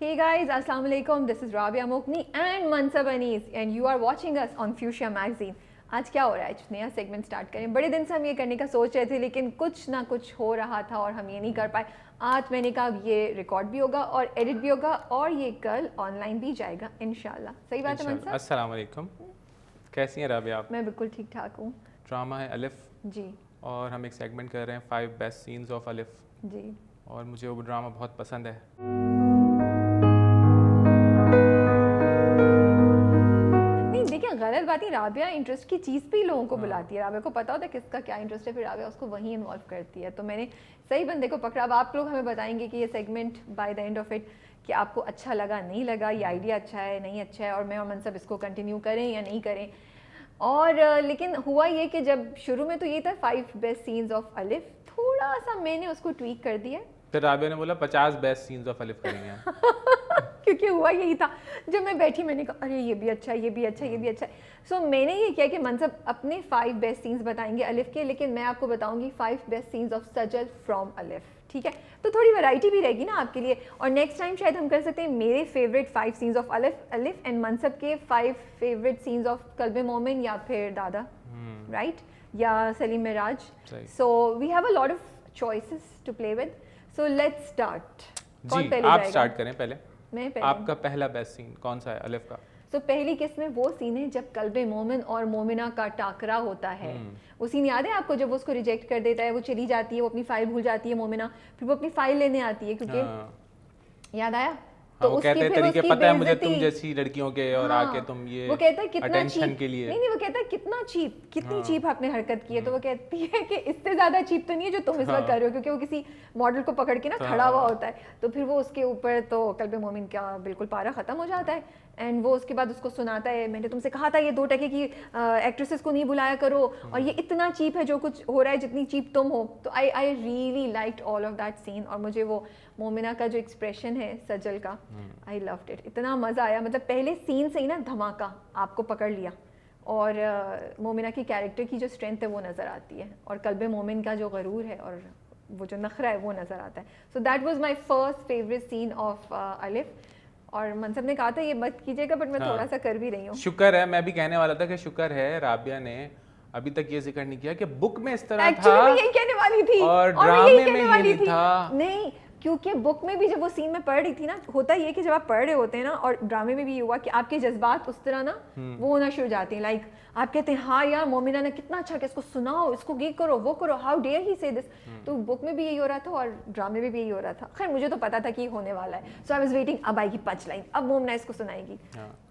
Hey guys, Assalamu alaikum. This is Rabia Mokni and Mansab Anis and you are watching us on Fuchsia Magazine. आज क्या हो रहा है? नया segment start करें. बड़े दिन से हम ये करने का सोच रहे थे लेकिन कुछ ना कुछ हो रहा था और हम ये नहीं कर पाए. आज मैंने कहा ये रिकॉर्ड भी होगा और एडिट भी होगा और ये कल ऑनलाइन भी जाएगा इंशाल्लाह. सही बात है मनसा? अस्सलाम वालेकुम. कैसी हैं राबिया आप? मैं बिल्कुल ठीक ठाक हूँ. ड्रामा है अलिफ जी और हम एक सेगमेंट कर रहे हैं 5 बेस्ट सीन्स ऑफ अलिफ जी. और मुझे वो ड्रामा बहुत पसंद है. गलत बात ही, राबिया इंटरेस्ट की चीज़ पे ही लोगों को बुलाती है. राबिया को पता होता है किसका क्या इंटरेस्ट है, फिर राबिया उसको वहीं इन्वॉल्व करती है. तो मैंने सही बंदे को पकड़ा. अब आप लोग हमें बताएंगे कि ये segment by the end of it कि आपको अच्छा लगा नहीं लगा, ये आइडिया अच्छा है नहीं अच्छा है, और मैं और मनसब इसको कंटिन्यू करें या नहीं करें. और लेकिन हुआ ये कि जब शुरू में तो ये था 5 बेस्ट सीन्स ऑफ अलिफ, थोड़ा सा मैंने उसको ट्वीक कर दिया. फिर राबिया ने बोला 50 बेस्ट सीन्स ऑफ अलिफ करेंगे. क्योंकि हुआ यही था, जब मैं बैठी मैंने कहा अरे ये भी अच्छा है, ये भी अच्छा है, ये भी अच्छा है. सो मैंने ये किया कि मनसब अपने 5 बेस्ट सीन्स बताएंगे अलिफ के, लेकिन मैं आपको बताऊंगी 5 best scenes of Sajal from अलिफ. ठीक है, तो थोड़ी वैरायटी भी रहेगी ना आपके लिए. और नेक्स्ट टाइम शायद हम कर सकते हैं मेरे फेवरेट 5 सीन्स ऑफ अलिफ एंड मनसब के 5 फेवरेट सीन्स ऑफ कल्बे मोमिन या फिर दादा, राइट, या Saleem Miraj. So we have a lot of choices to play with. So let's start. जी आप स्टार्ट करें पहले. मैं पहले. आपका पहला बेस्ट सीन कौन सा है अलिफ का? तो पहली किस्त में वो सीन है जब कल्बे मोमिन और मोमिना का टाकरा होता है. वो सीन याद है आपको, जब वो उसको रिजेक्ट कर देता है, वो चली जाती है, वो अपनी फाइल भूल जाती है मोमिना, फिर वो अपनी फाइल लेने आती है क्योंकि याद आया. तो वो कहते हैं तरीके पता है मुझे तुम जैसी लड़कियों के, और आके तुम ये वो कहता है कितना अटेंशन के लिए. नहीं, वो कहता है कितना चीप, कितनी चीप आपने हरकत की है. तो वो कहती है कि इससे ज्यादा चीप तो नहीं है जो तुम इस वक्त कर रहे हो, क्योंकि वो किसी मॉडल को पकड़ के ना खड़ा हुआ होता है. तो फिर वो उसके ऊपर तो कल्बे मोमिन का बिल्कुल पारा खत्म हो जाता है. एंड वो उसके बाद उसको सुनाता है मैंने तुमसे कहा था ये 2 टके की एक्ट्रेसेस को नहीं बुलाया करो, और ये इतना चीप है जो कुछ हो रहा है जितनी चीप तुम हो. तो I really liked all of that scene. और मुझे वो मोमिना का जो एक्सप्रेशन है सजल का, आई लव्ड इट. इतना मज़ा आया, मतलब पहले सीन से ही ना धमाका आपको पकड़ लिया. और मोमिना की कैरेक्टर की जो स्ट्रेंथ है वो नज़र आती है, और कल्बे मोमिन का जो गरूर है और वो जो नखरा है वो नज़र आता है. So that was my first favourite scene of Alif. और मनसब ने कहा था ये मत कीजिएगा, बट मैं थोड़ा सा कर भी रही हूँ. शुक्र है, मैं भी कहने वाला था कि शुक्र है राबिया ने अभी तक ये जिक्र नहीं किया कि बुक में इस तरह था. मैं यही कहने वाली थी और ड्रामे में ये नहीं था. नहीं, क्योंकि बुक में भी जब वो सीन में पढ़ रही थी ना, होता ये कि जब आप पढ़ रहे होते हैं ना, और ड्रामे में भी ये हुआ कि आपके जज्बात उस तरह ना वो होना शुरू हो जाते हैं. लाइक आप कहते हैं हाँ यार मोमिना ने कितना अच्छा किया, इसको सुनाओ, इसको ये करो वो करो, हाउ डेयर ही से दिस. तो बुक में भी यही हो रहा था और ड्रामे में भी यही हो रहा था. खैर मुझे तो पता था कि ये होने वाला है. सो आई वाज वेटिंग, अब आएगी पंच लाइन, अब मोमिना इसको सुनाएगी.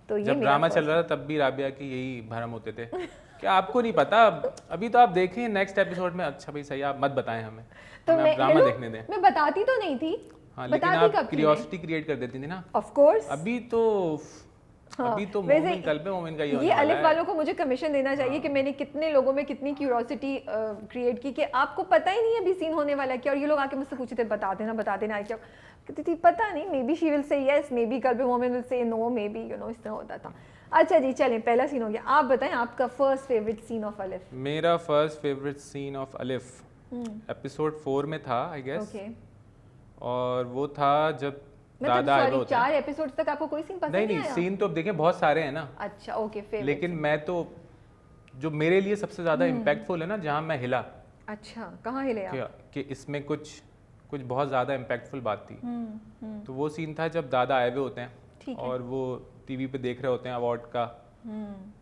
तो जब ड्रामा चल रहा था तब भी राबिया की यही भरम होते थे. क्या आपको नहीं पता? अभी तो आप देखें नेक्स्ट एपिसोड में. अच्छा भाई सही, आप मत बताएं हमें, तो मैं ड्रामा देखने दें. मैं बताती तो नहीं थी. हाँ, लेकिन आप क्यूरियोसिटी क्रिएट कर देती थी ना. Of course. अभी तो मोमिन कल्बे मोमिन का ये अलिफ वालों को मुझे कमीशन देना चाहिए कि मैंने कितने लोगों में कितनी क्यूरियोसिटी क्रिएट की कि आपको पता ही नहीं है अभी सीन होने वाला है क्या. और ये लोग आके मुझसे पूछते थे बता देना क्या. कहती थी पता नहीं, maybe she will say yes, maybe Kalbe Momin will say no, maybe you know, इस तरह होता था. अच्छा जी चलें, पहला सीन हो गया. आप बताएं आपका फर्स्ट फेवरेट सीन ऑफ अलिफ. मेरा फर्स्ट फेवरेट सीन ऑफ अलिफ एपिसोड 4 में था आई गेस. और वो था जब दादा आए होते हैं. 4 एपिसोड्स तक आपको कोई सीन पसंद नहीं आया? सीन तो देखें बहुत सारे हैं ना. अच्छा ओके, फेवरेट. लेकिन मैं तो जो मेरे लिए सबसे ज्यादा इम्पैक्टफुल है ना, जहां मैं हिला. अच्छा, कहाँ हिले आप? कि इसमें कुछ बहुत ज्यादा इम्पैक्टफुल बात थी. तो वो सीन था जब दादा आए हुए होते हैं और वो टीवी पे देख रहे होते हैं अवार्ड का,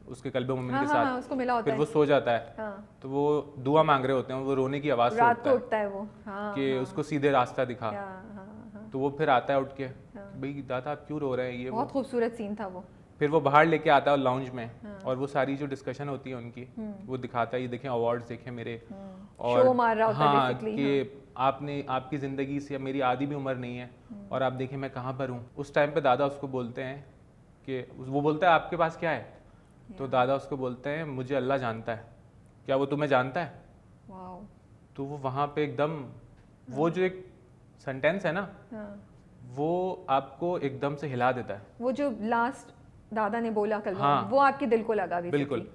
उसके कल्बे मोमिन के साथ. उसको मिला होता फिर वो सो जाता है. तो वो दुआ मांग रहे होते हैं, वो रोने की आवाज से उठता है वो कि उसको सीधे रास्ता दिखा. तो वो फिर आता है उठ के, भाई दादा आप क्यों रो रहे हैं. ये बहुत खूबसूरत सीन था वो. फिर वो बाहर लेके आता है लाउंज में, और वो सारी जो डिस्कशन होती है उनकी वो दिखाता है, ये देखें अवार्ड्स देखें मेरे. और शो मार रहा होता है बेसिकली कि आपकी जिंदगी से मेरी आधी भी उम्र नहीं है और आप देखें मैं कहाँ पर हूँ. उस टाइम पे दादा उसको बोलते हैं कि वो बोलता है आपके पास क्या है. तो दादा उसको बोलते हैं मुझे अल्लाह जानता है. क्या वो तुम्हें जानता है? तो वो वहाँ पे एकदम वो जो एक सेंटेंस है ना, वो आपको एकदम से हिला देता है. वो जो लास्ट दादा ने बोला कल, वो आपके दिल को लगा. बिल्कुल.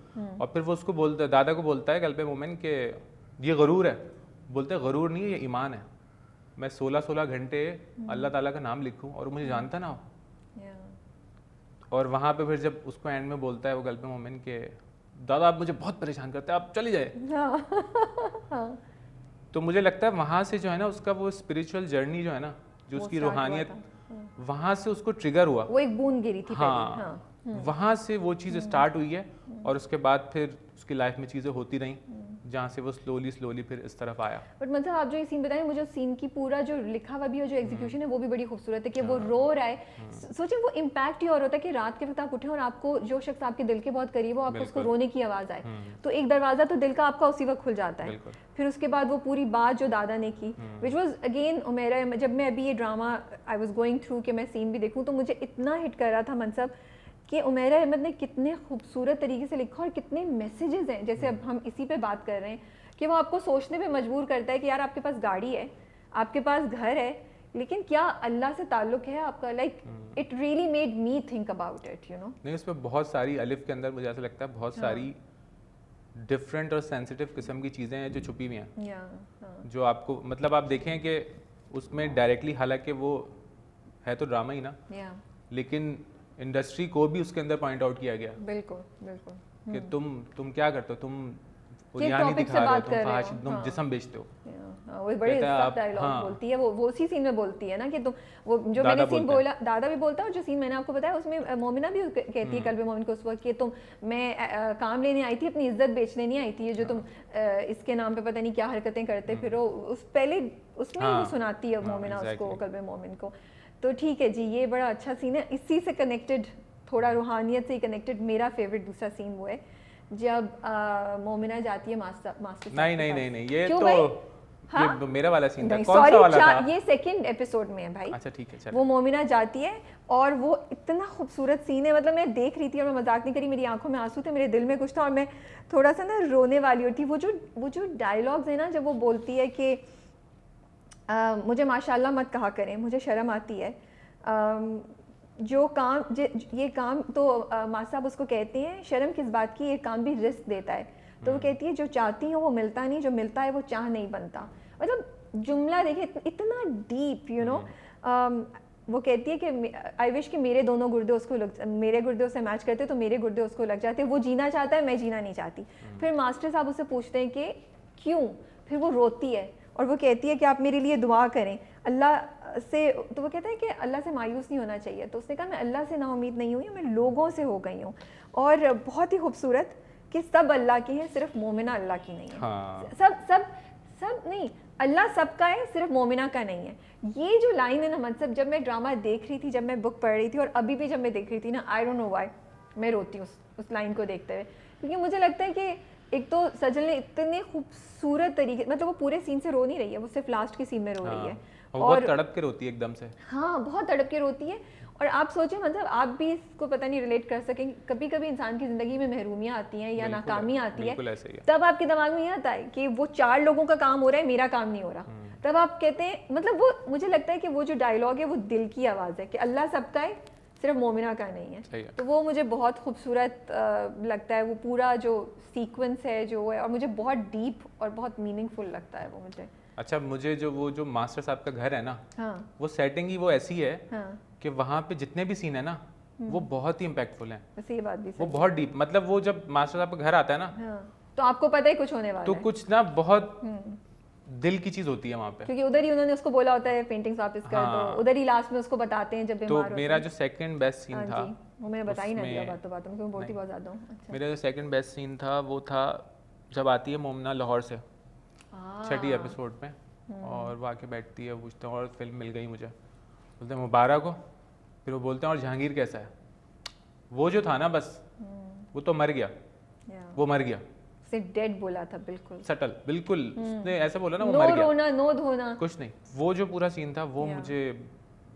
और फिर वो उसको बोलता है, दादा को बोलता है कल्बे मोमिन के ये गरूर है. बोलते हैं गरूर नहीं है, ये ईमान है. मैं 16 घंटे अल्लाह ताला का नाम लिखूं और मुझे जानता ना हो। और वहाँ पे फिर जब उसको एंड में बोलता है वो कल्बे मोमिन के दादा आप मुझे बहुत परेशान करते हैं, आप चली जाए। तो मुझे लगता है वहाँ से जो है ना उसका वो स्पिरिचुअल जर्नी जो है ना, जो उसकी रूहानियत, वहाँ से उसको ट्रिगर हुआ, वो एक बूंद गिरी थी हाँ, पहले। वहाँ से वो चीज़ स्टार्ट हुई है और उसके बाद फिर उसकी लाइफ में चीज़ें होती रहीं, जहाँ से वो स्लोली फिर इस तरफ आया। बट मतलब आप जो ये सीन बताएं, मुझे सीन की पूरा जो लिखा हुआ भी और जो एग्जीक्यूशन है वो भी बड़ी खूबसूरत है कि वो रो रहा है। सोचिए वो इम्पैक्ट ही और होता है कि रात के वक्त आप उठे और आपको जो शख्स आपके दिल के बहुत करीब हो, आपको उसको रोने की आवाज़ आए, तो एक दरवाज़ा तो दिल का आपका उसी वक्त खुल जाता है। फिर उसके बाद वो पूरी बात जो दादा ने की, विच वॉज अगेन मेरा, जब मैं अभी ये drama I was going through कि मैं सीन भी देखूँ, तो मुझे इतना हिट कर रहा था मनसब कि उमैरा अहमद ने कितने खूबसूरत तरीके से लिखा और कितने मैसेजेस हैं। जैसे अब हम इसी पे बात कर रहे हैं कि वो आपको सोचने पे मजबूर करता है कि यार आपके पास गाड़ी है, आपके पास घर है, लेकिन क्या अल्लाह से ताल्लुक है आपका? Like it really made me think about it, you know. नहीं, उसमें बहुत सारी अलिफ के अंदर मुझे ऐसा लगता है बहुत सारी डिफरेंट और सेंसिटिव किस्म की चीज़ें हैं जो छुपी हुई हैं, जो आपको मतलब आप देखें कि उसमें डायरेक्टली, हालांकि वो है तो ड्रामा ही ना, लेकिन इंडस्ट्री को भी उसके अंदर पॉइंट आउट किया गया। बिल्कुल बिल्कुल कि तुम क्या करते हो, तुम किस यहाँ नहीं topic से दिखा रहे हो, बात तुम कर रहे फहाश, हो? तुम हाँ। जिस्म बेचते हो। वो बड़े कहता है सब आप- डायलॉग हाँ। बोलती है वो उसी सीन में बोलती है ना कि तुम वो जो दादा मैंने सीन बोलता है। बोला, दादा भी बोलता है, और जो सीन मैंने आपको बताया उसमें मोमिना भी कहती है कल्बे मोमिन को उस वक्त कि तुम, मैं काम लेने आई थी, अपनी इज्जत बेचने नहीं आई थी, ये जो तुम इसके नाम पे पता नहीं क्या हरकतें करते फिरो, उस पहले उसमें ही वो सुनाती है मोमिना उसको, कल्बे मोमिन को। तो ठीक है जी, ये बड़ा अच्छा सीन है। इसी से कनेक्टेड, थोड़ा रूहानियत से कनेक्टेड, मेरा फेवरेट दूसरा सीन वो है जब मोमिना जाती है मास्टर नहीं, ये क्यों तो भाई? ये मेरा वाला सीन था। नहीं, कौन सा वाला था? ये सेकंड एपिसोड में है भाई। अच्छा ठीक है, चलो। वो मोमिना जाती है और वो इतना खूबसूरत सीन है, मतलब मैं देख रही थी और मैं मजाक नहीं करी, मेरी आंखों में आंसू थे, मेरे दिल में कुछ था और मैं थोड़ा सा ना रोने वाली होती। वो जो डायलॉग्स है ना, जब वो बोलती है कि मुझे माशाल्लाह मत कहा करें, मुझे शर्म आती है, जो काम ये काम तो माँ साहब उसको कहते हैं शर्म किस बात की, ये काम भी रिस्क देता है। तो वो कहती है जो चाहती हो वो मिलता नहीं, जो मिलता है वो चाह नहीं बनता। मतलब जुमला देखिए इतना डीप, यू नो। वो कहती है कि आई विश कि मेरे दोनों गुर्दे उसको मेरे गुर्दे उससे मैच करते तो मेरे गुर्दे उसको लग जाते। वो जीना चाहता है, मैं जीना नहीं चाहती। फिर मास्टर साहब उससे पूछते हैं कि क्यों? फिर वो रोती है और वो कहती है कि आप मेरे लिए दुआ करें अल्लाह से। तो वो कहता है कि अल्लाह से मायूस नहीं होना चाहिए। तो उसने कहा मैं अल्लाह से नाउमीद नहीं हुई, मैं लोगों से हो गई हूँ। और बहुत ही खूबसूरत कि सब अल्लाह की है, सिर्फ मोमिना अल्लाह की नहीं है। हाँ। सब नहीं, अल्लाह सबका है, सिर्फ मोमिना का नहीं है। ये जो लाइन है ना, मतलब जब मैं ड्रामा देख रही थी, जब मैं बुक पढ़ रही थी और अभी भी जब मैं देख रही थी ना, आई डोंट नो व्हाई मैं रोती हूँ उस लाइन को देखते हुए। क्योंकि मुझे लगता है कि एक तो सजल ने इतने खूबसूरत तरीके, मतलब वो पूरे सीन से रो नहीं रही है, वो सिर्फ लास्ट के सीन में रो रही है। और बहुत तड़प के रोती है एकदम से। हाँ, बहुत तड़प के रोती है। और आप सोचें, मतलब आप भी इसको पता नहीं रिलेट कर सकेंगे, कभी कभी इंसान की ज़िंदगी में महरूमियाँ आती हैं या नाकामी आती है, तब आपके दिमाग में ये आता है कि वो 4 लोगों का काम हो रहा है, मेरा काम नहीं हो रहा। तब आप कहते हैं, मतलब वो मुझे लगता है कि वो जो डायलॉग है वो दिल की आवाज़ है कि अल्लाह सबका है, सिर्फ मोमिना का नहीं है। तो वो मुझे बहुत खूबसूरत लगता है, वो पूरा जो सीक्वेंस है जो है, और मुझे बहुत डीप और बहुत मीनिंगफुल लगता है वो मुझे। अच्छा, मुझे जो मास्टर साहब का घर है ना, हाँ, वो सेटिंग ही वो ऐसी है हाँ, कि वहाँ पे जितने भी सीन है ना वो बहुत ही इम्पैक्टफुल हैं। वैसे ये बात भी वो बहुत डीप, मतलब वो जब मास्टर साहब का घर आता है ना, हाँ, तो आपको पता है कुछ होने वाला तो है। कुछ ना बहुत दिल की चीज होती है वहाँ पे, क्योंकि उधर ही उन्होंने उसको बोला होता है पेंटिंग्स वापस कर दो, उधर ही लास्ट में उसको बताते हैं जब बीमार होता है। तो मेरा जो सेकंड बेस्ट सीन था, वो मैंने बता ही ना दिया बातों बातों में, क्योंकि बोलती बहुत ज़्यादा हूँ। अच्छा, मेरा जो सेकंड बेस्ट सीन था वो था जब आती है मोमिना लाहौर से 6ठी एपिसोड में, और वो आके बैठती है, पूछते हैं और फिल्म मिल गई मुझे, बोलते हैं मुबारक हो। फिर वो बोलते हैं और जहांगीर कैसा है? वो जो था ना, बस वो तो मर गया, वो मर गया, से डेड बोला था, बिल्कुल सटल, बिल्कुल उसने ऐसा बोला ना, वो नो मर गया, रोना नो धोना, कुछ नहीं। वो जो पूरा सीन था वो मुझे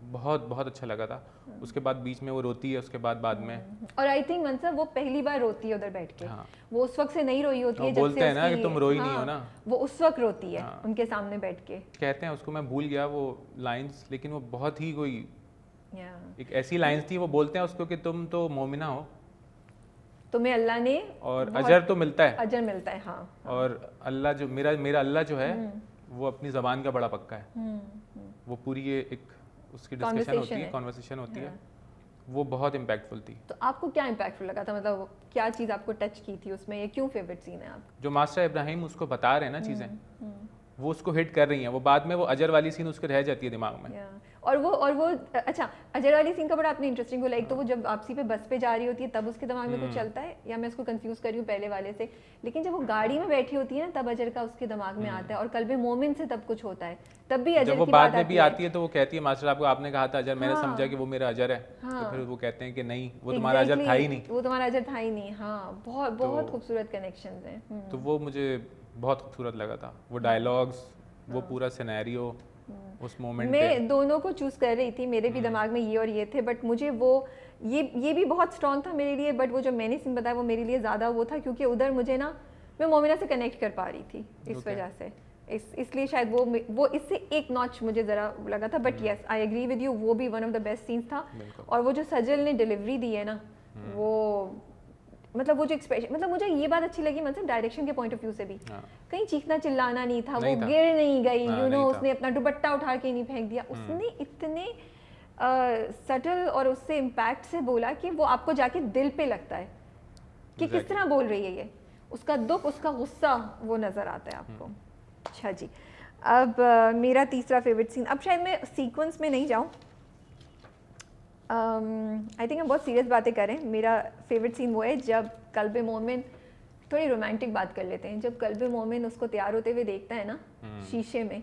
बहुत बहुत अच्छा लगा था। उसके बाद बीच में वो रोती है, उसके बाद में, और आई थिंक मनसा वो पहली बार रोती है उधर बैठ के। हाँ। वो उस वक्त से नहीं रोई होती है, जब बोलते से हैं ना कि तुम रोई नहीं हो ना, वो उस वक्त रोती है उनके सामने बैठ के। कहते हैं उसको, मैं भूल गया वो लाइंस, लेकिन वो बहुत ही कोई एक ऐसी लाइंस थी, वो बोलते हैं उसको कि तुम तो मोमिना हो, तुम्हें अल्लाह ने और अजर तो मिलता है, अजर मिलता है। हाँ, और अल्लाह जो मेरा अल्लाह जो है वो अपनी ज़बान का बड़ा पक्का है। वो पूरी ये एक उसकी डिस्कशन होती है, कॉन्वर्सेशन होती है, वो बहुत इम्पैक्टफुल थी। तो आपको क्या इम्पैक्टफुल लगा था, मतलब क्या चीज़ आपको टच की थी उसमें, ये क्यों फेवरेट सीन है आपका? जो मास्टर इब्राहिम उसको बता रहे हैं ना चीज़ें, वो उसको हिट कर रही हैं, वो बाद में वो अजर वाली सीन उसके रह जाती है दिमाग में। और वो अच्छा, अजय वाली सीन का बड़ा आपने इंटरेस्टिंग बोला। एक तो वो जब वापसी पे बस पे जा रही होती है तब उसके दिमाग में कुछ चलता है, या मैं उसको कंफ्यूज कर रही हूँ पहले वाले से, लेकिन जब वो गाड़ी में बैठी होती है ना तब अजर का उसके दिमाग में आता है, और कल्बे मोमिन से तब कुछ होता है, तब भी अजर जब वो की बाद बात में भी आती है तो वो कहती है मास्टर आपको आपने कहा था अजर, मैंने हाँ। समझा कि वो मेरा अजर है। हाँ। तो फिर वो कहते हैं कि नहीं वो तुम्हारा अजर था ही नहीं। वो तुम्हारा अजर था ही नहीं। हाँ, बहुत बहुत खूबसूरत कनेक्शंस हैं। तो वो मुझे बहुत खूबसूरत लगा था, वो डायलॉग्स, वो पूरा सिनेरियो उस मोमेंट पे। मैं दोनों को चूज कर रही थी, मेरे भी दिमाग में ये और ये थे, बट मुझे वो ये भी बहुत स्ट्रॉन्ग था मेरे लिए, बट वो जो मैंने सीन बताया वो मेरे लिए ज़्यादा वो था, क्योंकि उधर मुझे ना मैं मोमिना से कनेक्ट कर पा रही थी इस वजह से, इसलिए शायद वो इससे एक नॉच मुझे ज़रा लगा था। But yes, I agree with you, वो भी one of the best scenes था। और वो जो सजल ने डिलीवरी दी है ना, वो मतलब वो जो एक्सप्रेशन, मतलब मुझे ये बात अच्छी लगी, मतलब डायरेक्शन के पॉइंट ऑफ व्यू से भी कहीं चीखना चिल्लाना नहीं था, वो गिर नहीं गई, यू नो, उसने अपना दुपट्टा उठा के नहीं फेंक दिया, उसने इतने सटल और उससे इम्पैक्ट से बोला कि वो आपको जाके दिल पे लगता है कि किस तरह बोल रही है ये, उसका दुख, उसका गुस्सा वो नज़र आता है आपको। अच्छा जी, अब मेरा तीसरा फेवरेट सीन, अब शायद मैं सीक्वेंस में नहीं जाऊँ, आई थिंक हम बहुत सीरियस बातें करें। मेरा फेवरेट सीन वो है जब कल्बे मोमिन, थोड़ी रोमांटिक बात कर लेते हैं, जब कल्बे मोमिन उसको तैयार होते हुए देखता है ना शीशे में,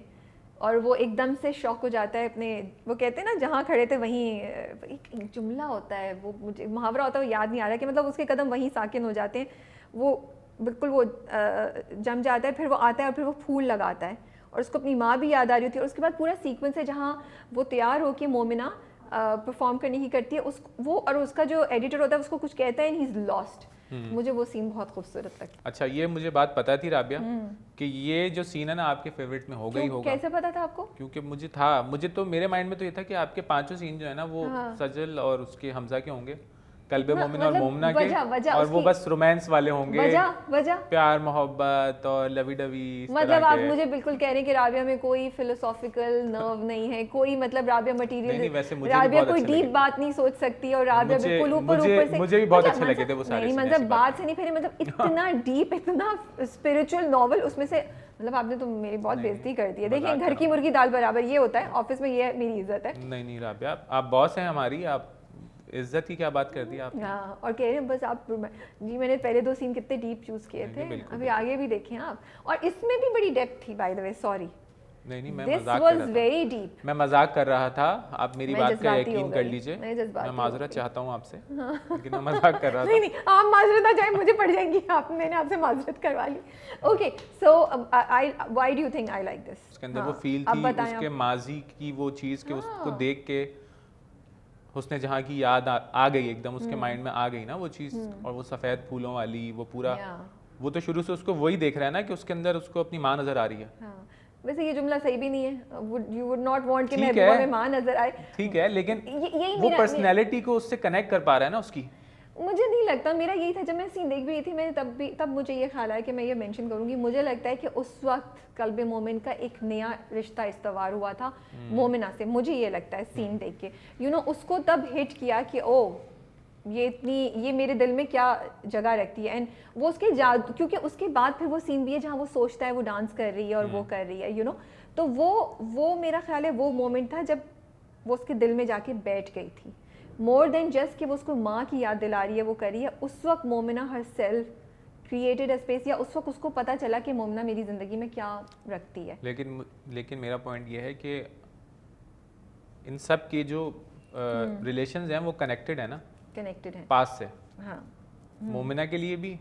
और वो एकदम से शॉक हो जाता है अपने, वो कहते हैं ना जहाँ खड़े थे वहीं, एक जुमला होता है, वो मुझे मुहावरा होता है, वो याद नहीं आ रहा, कि मतलब उसके कदम वहीं साकिन हो जाते हैं, वो बिल्कुल वो जम जाता है, फिर वो आता है और फिर वो फूल लगाता है, और उसको अपनी माँ भी याद आ रही होती है, और उसके बाद पूरा सीक्वेंस है जहाँ वो तैयार होकर मोमिना परफॉर्म करने की करती है, उस वो और उसका जो एडिटर होता है उसको कुछ कहता है एंड ही इज लॉस्ट। मुझे वो सीन बहुत खूबसूरत लगता है। अच्छा, ये मुझे बात पता थी राबिया कि ये जो सीन है ना आपके फेवरेट में होगा ही होगा। कैसे पता था आपको? क्योंकि मुझे तो मेरे माइंड में तो ये था कि आपके पांचों सीन जो है ना वो सजल और उसके हमजा के होंगे, कल्बे मोमिन और मोमना के, और वो बस रोमांस वाले होंगे, वजह प्यार मोहब्बत और लवी डवी। मतलब आप मुझे बिल्कुल कह रहे हैं कि राबिया में कोई फिलोसॉफिकल नर्व नहीं है, कोई मतलब राबिया मटेरियल, राबिया कोई डीप बात नहीं सोच सकती, और राबिया बिल्कुल ऊपर से। मुझे भी बहुत अच्छे लगे थे वो सारे। नहीं मतलब बात से नहीं फिर, मतलब इतना डीप, इतना स्पिरिचुअल नॉवल उसमें से, मतलब आपने तो मेरी बहुत बेइज्जती कर दी है। देखिए, घर की मुर्गी दाल बराबर ये होता है, ऑफिस में ये मेरी इज्जत है। नहीं राबिया, आप बॉस हैं हमारी, आप इज्जत की क्या बात कर दी आप? हाँ, और कह रहे हैं बस आप जी, मैंने पहले दो सीन कितने डीप चूज किए थे, अभी आगे भी देखें आप, और इसमें भी बड़ी डेप्थ थी बाय द वे, सॉरी। नहीं मैं मजाक कर रहा था, वेरी डीप, मैं मजाक कर रहा था, आप मेरी बात का यकीन कर लीजिए, मैं माजरत चाहता हूँ आपसे, लेकिन मैं मजाक कर रहा था। नहीं आप माजरत ना चाहे, मुझे पड़ जाएंगी, आप मैंने आपसे माजरत करवा ली। Okay, so why do you think I like this? उसके अंदर वो फील थी, उसके माजी की वो चीज के, उसको देख के उसने जहाँ की याद आ गई एकदम, उसके माइंड में आ गई ना वो चीज़, और वो सफ़ेद फूलों वाली वो पूरा, वो तो शुरू से उसको वही देख रहा है ना कि उसके अंदर उसको अपनी माँ नजर आ रही है। हाँ। वैसे ये जुमला सही भी नहीं है, you would not want कि महबूबा में माँ नजर आए। ठीक है, लेकिन वो पर्सनैलिटी को उससे कनेक्ट कर पा रहा है ना उसकी। मुझे नहीं लगता, मेरा यही था जब मैं सीन देख रही थी, मैंने तब मुझे ये ख्याल आया कि मैं ये मेंशन करूंगी, मुझे लगता है कि उस वक्त कल्बे मोमिन का एक नया रिश्ता इस्तवार हुआ था मोमिना से, मुझे ये लगता है सीन देख के, यू नो, उसको तब हिट किया कि ओ ये मेरे दिल में क्या जगह रखती है, एंड वो उसके जादू, क्योंकि उसके बाद फिर वो सीन भी है जहाँ वो सोचता है वो डांस कर रही है और वो कर रही है, यू नो, तो वो मेरा ख्याल है वो मोमेंट था जब वो उसके दिल में जाके बैठ गई थी, मोर देन जस्ट कि वो उसको माँ की याद दिला रही है, वो कर रही है। उस वक्त Momina her self created space, या उस वक्त उसको पता चला कि मोमिना मेरी ज़िंदगी में क्या रखती है। लेकिन मेरा पॉइंट ये है कि इन सब के जो रिलेशंस हैं वो कनेक्टेड है ना, कनेक्टेड है पास से। हाँ, मोमिना के लिए भी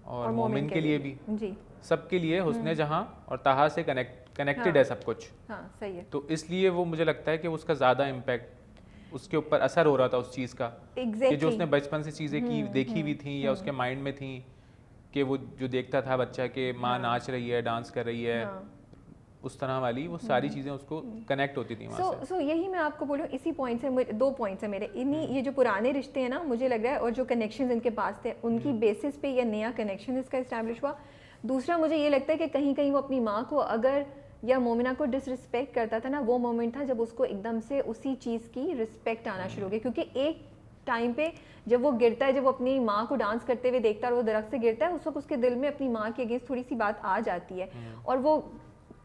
और मोमिन के लिए भी, जी, सबके लिए हुस्ने जहाँ और ताहा से कनेक्टेड है सब कुछ। हाँ, सही है। तो इसलिए वो मुझे लगता है कि उसका ज़्यादा इम्पैक्ट उसके ऊपर असर हो रहा था उस चीज़ का, कि जो उसने बचपन से चीज़ें की देखी हुई थी या उसके माइंड में थी, कि वो जो देखता था बच्चा कि माँ नाच रही है, डांस कर रही है, उस तरह वाली वो सारी चीज़ें उसको कनेक्ट होती थी वहाँ से। सो यही मैं आपको बोलूँ, इसी पॉइंट से दो पॉइंट्स हैं मेरे, इन्हीं ये जो पुराने रिश्ते हैं ना, मुझे लग रहा है, और जो कनेक्शंस इनके पास थे उनकी बेसिस पे ये नया कनेक्शन इसका इस्टेब्लिश हुआ। दूसरा मुझे ये लगता है कि कहीं कहीं वो अपनी माँ को अगर या मोमिना को डिसरिस्पेक्ट करता था ना, वो मोमेंट था जब उसको एकदम से उसी चीज़ की रिस्पेक्ट आना शुरू हो गई। क्योंकि एक टाइम पे जब वो गिरता है, जब वो अपनी माँ को डांस करते हुए देखता है और वो दरख्त से गिरता है, उस वक्त उसके दिल में अपनी माँ के अगेंस्ट थोड़ी सी बात आ जाती है और वो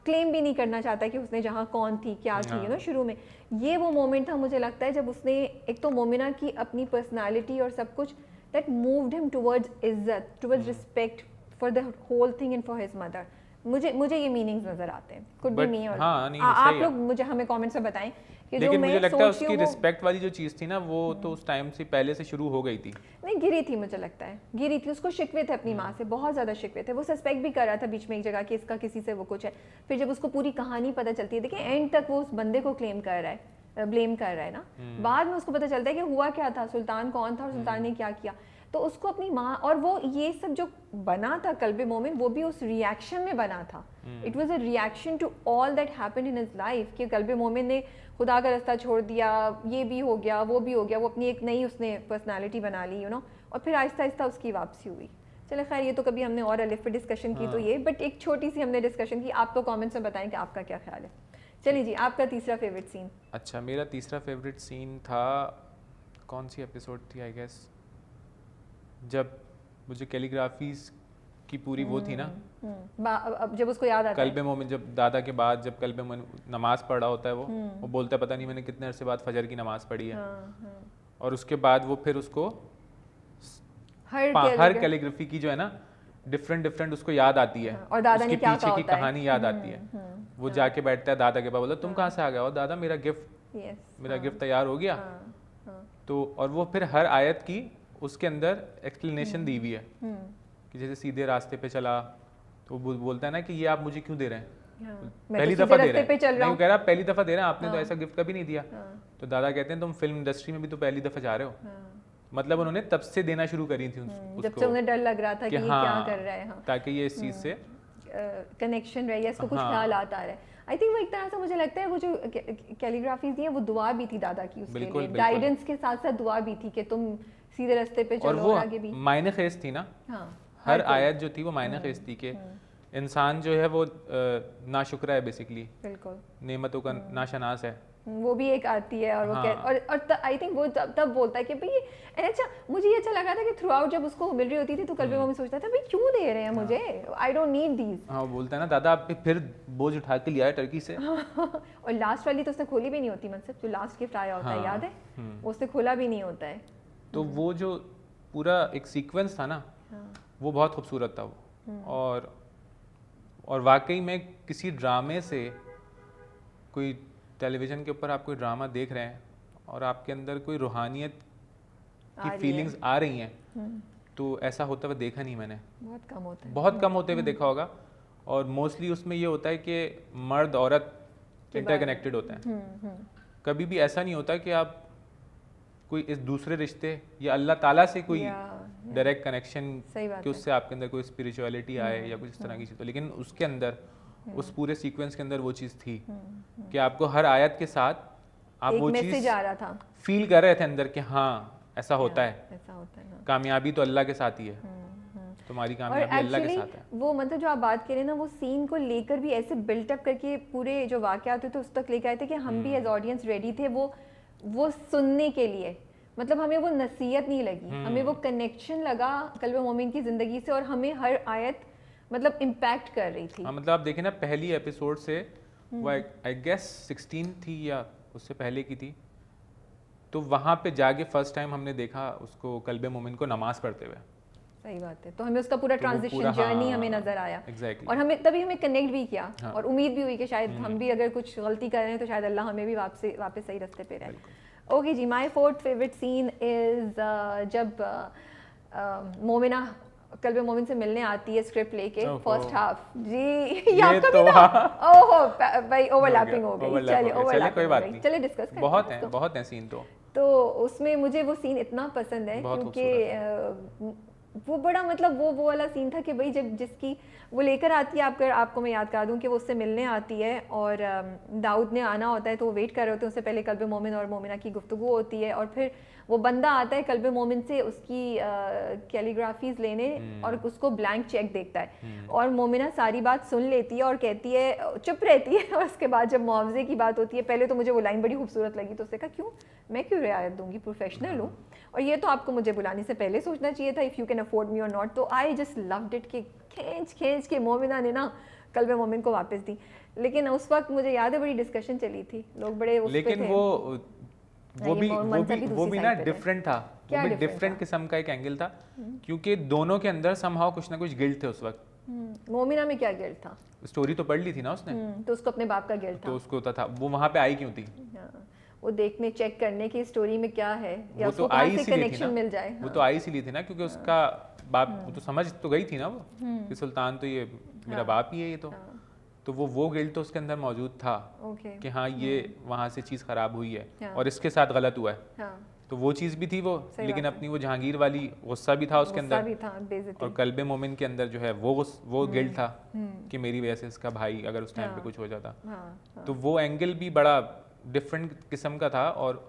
क्लेम भी नहीं करना चाहता कि उसने जहाँ कौन थी क्या थी, यू नो, शुरू में। ये वो मोमेंट था मुझे लगता है जब उसने एक तो मोमिना की अपनी पर्सनालिटी और सब कुछ दैट मूव्ड हिम टुवर्ड्स इज्जत, towards respect for the whole thing and for his mother. मुझे ये मीनिंग्स नजर आते हैं। कुड बी मी और आप लोग मुझे हमें कमेंट्स में बताएं कि जो मुझे मैं लगता है सोचती उसकी हूँ रिस्पेक्ट वाली जो चीज़ थी ना, वो तो उस टाइम से पहले से शुरू हो गई थी। नहीं, गिरी थी, मुझे लगता है गिरी थी। उसको शिकवे थे अपनी माँ से, बहुत ज़्यादा शिकवे थे। वो सस्पेक्ट भी कर रहा था बीच में एक जगह कि इसका किसी से वो कुछ है। फिर जब उसको पूरी कहानी पता चलती है, देखिए एंड तक वो उस बंदे को क्लेम कर रहा है, ब्लेम कर रहा है ना, बाद में उसको पता चलता है कि हुआ क्या था, सुल्तान कौन था और सुल्तान ने क्या किया। तो उसको अपनी माँ और वो ये सब जो बना था कल्बे मोमिन, वो भी उस रिएक्शन में बना था। It was a reaction to all that happened in his life कि कल्बे मोमिन ने खुदा का रास्ता छोड़ दिया, ये भी हो गया, वो भी हो गया, वो अपनी एक नई उसने पर्सनालिटी बना ली, यू नो, और फिर आहिस्ता आहिस्ता उसकी वापसी हुई। चले खैर, ये तो कभी हमने और अलिफ पे डिस्कशन की तो ये, बट एक छोटी सी हमने डिस्कशन की। आप तो कमेंट्स में बताएं कि आपका क्या ख्याल है। चलिए जी, आपका तीसरा फेवरेट सीन। अच्छा, मेरा तीसरा फेवरेट सीन था, कौन सी एपिसोड थी, आई गेस जब मुझे कैलीग्राफीज की पूरी वो थी ना, अब जब उसको याद आता है कल्बे मोमिन, जब दादा के बाद जब कल्बे मोमिन नमाज पढ़ रहा होता है, वो बोलता है पता नहीं मैंने कितने अरसे बाद फजर की नमाज पढ़ी है। और उसके बाद वो फिर उसको हर कैलीग्राफी की जो है ना डिफरेंट उसको याद आती है, और दादा उसके ने क्या पीछे की कहानी याद आती है। वो जाके बैठता है दादा के पास, बोला तुम कहाँ से आ गए हो दादा, मेरा गिफ्ट तैयार हो गया। तो और वो फिर हर आयत की उसके अंदर एक्सप्लेनेशन दी हुई है कि जैसे सीधे रास्ते पे चला तो वो बोलता है ना कि ये आप मुझे क्यों दे रहे हैं, पहली दफा दे रहे हैं, नहीं वो कह रहा पहली दफा दे रहे हैं, आपने तो ऐसा गिफ्ट कभी नहीं दिया। तो दादा कहते हैं तुम फिल्म इंडस्ट्री में भी तो पहली दफा जा रहे हो। मतलब उन्होंने तब से देना शुरू करी थी उसको, जब से उन्हें डर लग रहा था कि ये क्या कर रहा है, ताकि ये इस चीज से कनेक्शन रहे या इसको कुछ ख्याल आता रहे। आई थिंक वो एक तरह से मुझे लगता है वो जो कैलीग्राफीज है वो दुआ भी थी दादा की उसके लिए, गाइडेंस के साथ साथ दुआ भी थी कि तुम सीधे रास्ते पे चलो। और वो आगे भी मायने खेज थी ना, हर आयत जो थी वो मायने खेज थी कि इंसान जो है वो नाशुक्र है, बेसिकली बिल्कुल नेमतों का नाशनास है। वो भी एक आती है और वो और आई थिंक वो तब बोलता है कि भाई, अच्छा मुझे ये अच्छा लगा था कि थ्रू आउट जब उसको मिल रही होती थी तो कल्बे मोमिन सोचता था भाई क्यों दे रहे हैं मुझे, आई डोंट नीड दीज। हाँ, वो बोलता है ना दादा आप फिर बोझ उठा के लिया है टर्की से। और लास्ट वाली तो उसने खोली भी नहीं होती, मनसब जो लास्ट गिफ्ट आया होता है, याद है, उसने खोला भी नहीं होता है। तो वो जो पूरा एक सीक्वेंस था ना, वो बहुत खूबसूरत था वो। और वाकई में किसी ड्रामे से, कोई टेलीविज़न के ऊपर आप कोई ड्रामा देख रहे हैं और आपके अंदर कोई रूहानियत की फीलिंग्स आ रही हैं, तो ऐसा होता हुआ देखा नहीं मैंने, बहुत कम होता है, बहुत कम होते हुए देखा होगा। और मोस्टली उसमें ये होता है कि मर्द औरत इंटरकनेक्टेड होते हैं। कभी भी ऐसा नहीं होता कि आप कोई इस दूसरे रिश्ते या अल्लाह ताला से कोई डायरेक्ट कनेक्शन कि उससे आपके अंदर कोई स्पिरिचुअलिटी आए या कुछ इस तरह की चीज़। तो लेकिन उसके अंदर उस पूरे सीक्वेंस के अंदर वो चीज़ थी कि आपको हर आयत के साथ आप वो चीज़ आ रहा था, फील कर रहे थे अंदर कि हाँ ऐसा होता है, ऐसा होता है। कामयाबी तो अल्लाह के साथ ही है, तुम्हारी कामयाबी अल्लाह के साथ है। वो मतलब जो आप बात करें ना, वो सीन को लेकर भी ऐसे बिल्टअप करके पूरे जो वाक़यात होते थे उस तक लेकर आए थे कि हम भी एज ऑडियंस रेडी थे वो सुनने के लिए। मतलब हमें वो नसीहत नहीं लगी, हमें वो कनेक्शन लगा कल्बे मोमिन की ज़िंदगी से और हमें हर आयत मतलब इम्पैक्ट कर रही थी। हाँ, मतलब आप देखें ना पहली एपिसोड से वो आई गेस 16 थी या उससे पहले की थी, तो वहाँ पे जाके फर्स्ट टाइम हमने देखा उसको कल्बे मोमिन को नमाज पढ़ते हुए। सही बात है। तो हमें उसका पूरा ट्रांजिशन जर्नी हमें नजर आया। Exactly. और हमें तभी हमें कनेक्ट भी किया और उम्मीद भी हुई कि शायद हम भी अगर कुछ गलती कर रहे हैं तो शायद अल्लाह हमें भी वापस सही रास्ते पे रहे। ओके जी, my fourth favourite scene is जब मोमिना कल्बे मोमिन से मिलने आती है स्क्रिप्ट लेके फर्स्ट हाफ। जी ये आपका भी था? ओहो भाई, ओवरलैपिंग हो गई। चलिए ओवरलैपिंग, कोई बात नहीं, चलिए डिस्कस करते हैं। बहुत हैं सीन तो उसमें मुझे वो सीन इतना पसंद है क्योंकि वो बड़ा मतलब वो वाला सीन था कि भाई जब जिसकी वो लेकर आती है, आपको मैं याद करा दूं कि वो उससे मिलने आती है और दाऊद ने आना होता है तो वो वेट कर रहे होते हैं, उससे पहले कल्बे मोमिन और मोमिना की गुफ्तगू होती है और फिर वो बंदा आता है कल्बे मोमिन से उसकी कैलीग्राफीज लेने और उसको ब्लैंक चेक देखता है और मोमिना सारी बात सुन लेती है और कहती है, चुप रहती है। और उसके बाद जब मुआवजे की बात होती है, पहले तो मुझे वो लाइन बड़ी खूबसूरत लगी, तो उसने कहा क्यों, मैं क्यों रियायत दूंगी, प्रोफेशनल हूँ और ये तो आपको मुझे बुलाने से पहले सोचना चाहिए था, इफ़ यू कैन अफोर्ड मी और नॉट। तो आई जस्ट लव्ड इट कि खींच के मोमिना ने ना कल्बे मोमिन को वापस दी। लेकिन उस वक्त मुझे याद है बड़ी डिस्कशन चली थी, लोग बड़े उस पे लेकिन थे। वो भी ना डिफरेंट था, क्या वो भी different डिफरेंट किस्म का एक एंगल था, क्योंकि दोनों के अंदर समहाउ कुछ ना कुछ गिल्ट थे उस वक्त। मोमिना में क्या गिल्ट था? स्टोरी तो पढ़ ली थी ना उसने, तो उसको अपने बाप का गिल्ट था। तो उसको होता था वो वहां पे आई क्यों थी? हाँ, वो देखने चेक करने की स्टोरी में क्या है या वो उसको तो कहाँ आई से इसीलिए थी कनेक्शन ना, मिल जाए। वो तो आई इसीलिए थी ना क्योंकि उसका बाप, वो तो समझ तो गई थी ना वो कि सुल्तान तो ये मेरा बाप ही है ये तो वो गिल्ट तो उसके अंदर मौजूद था ओके कि हाँ ये वहाँ से चीज़ खराब हुई है हाँ। और इसके साथ गलत हुआ है, हाँ, तो वो चीज़ भी थी वो, सही लेकिन बात है। अपनी वो जहांगीर वाली गुस्सा भी था उसके गुस्सा अंदर, भी था, बेइज्जती। और कल्बे मोमिन के अंदर जो है वो गिल्ट था कि मेरी वजह से इसका भाई अगर उस टाइम पे कुछ हो जाता, हाँ, तो वो एंगल भी बड़ा डिफरेंट किस्म का था और